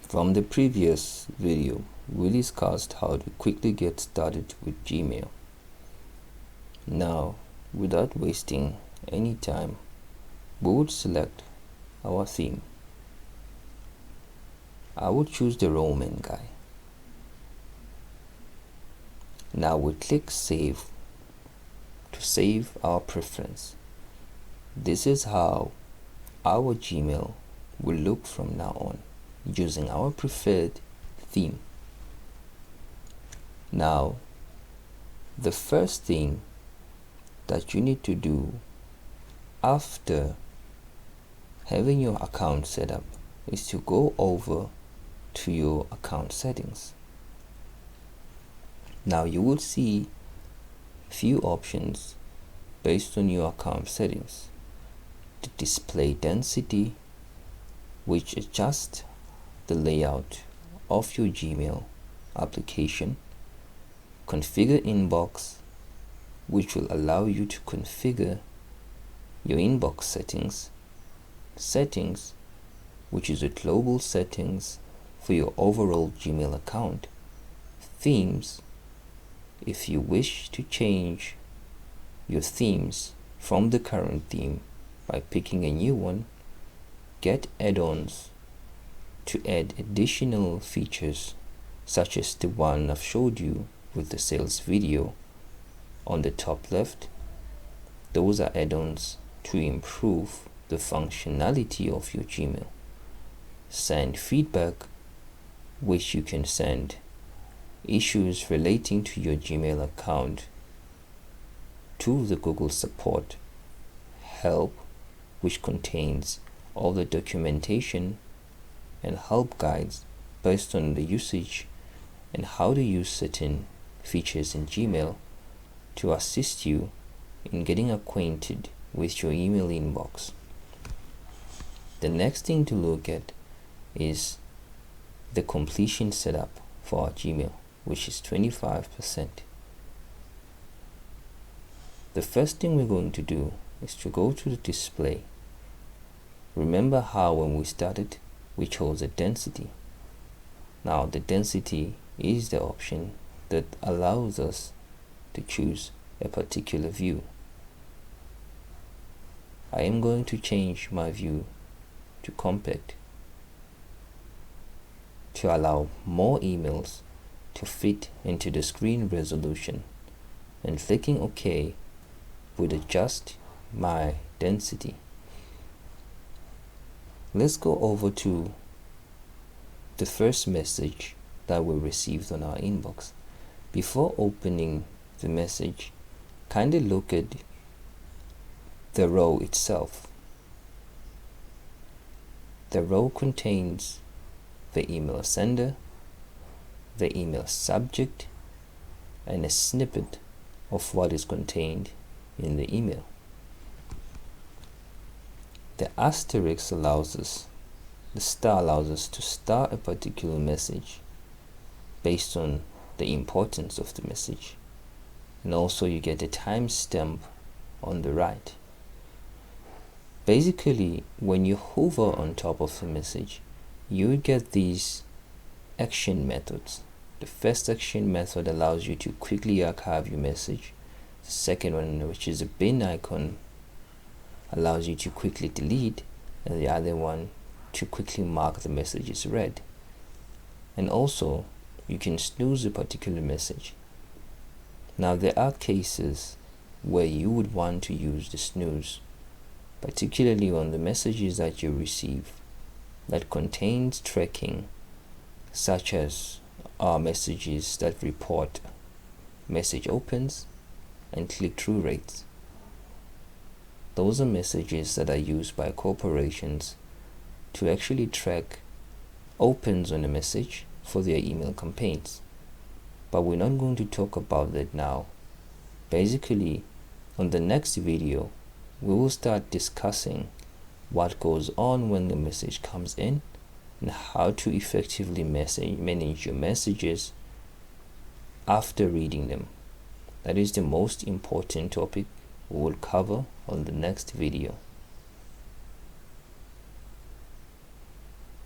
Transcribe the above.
From the previous video, we discussed how to quickly get started with Gmail. Now, without wasting any time, we would select our theme. I would choose the Roman guy. Now we click Save to save our preference. This is how our Gmail will look from now on, using our preferred theme. Now, the first thing that you need to do after having your account set up is to go over to your account settings. Now you will see few options based on your account settings. The display density, which adjusts the layout of your Gmail application. Configure inbox, which will allow you to configure your inbox settings. Settings, which is a global settings for your overall Gmail account. Themes, if you wish to change your themes from the current theme by picking a new one. Get add-ons to add additional features such as the one I've showed you with the sales video on the top left. Those are add-ons to improve the functionality of your Gmail. Send feedback, which you can send issues relating to your Gmail account to the Google support. Help, which contains all the documentation and help guides based on the usage and how to use certain features in Gmail to assist you in getting acquainted with your email inbox. The next thing to look at is the completion setup for our Gmail, which is 25%. The first thing we're going to do is to go to the display. Remember how when we started we chose a density. Now the density is the option that allows us to choose a particular view. I am going to change my view to compact to allow more emails to fit into the screen resolution, and clicking OK would adjust my density. Let's go over to the first message that we received on our inbox. Before opening the message, kindly look at the row itself. The row contains the email sender, the email subject, and a snippet of what is contained in the email. The asterisk allows us, the star allows us to star a particular message based on the importance of the message. And also you get a timestamp on the right. Basically, when you hover on top of the message, you get these action methods. The first action method allows you to quickly archive your message. The second one, which is a bin icon, allows you to quickly delete, and the other one to quickly mark the message as read. And also you can snooze a particular message. Now there are cases where you would want to use the snooze, particularly on the messages that you receive that contains tracking, such as messages that report message opens and click-through rates. Those are messages that are used by corporations to actually track opens on a message for their email campaigns. But we're not going to talk about that now. Basically, on the next video, we will start discussing what goes on when the message comes in and how to effectively manage your messages after reading them. That is the most important topic we will cover on the next video.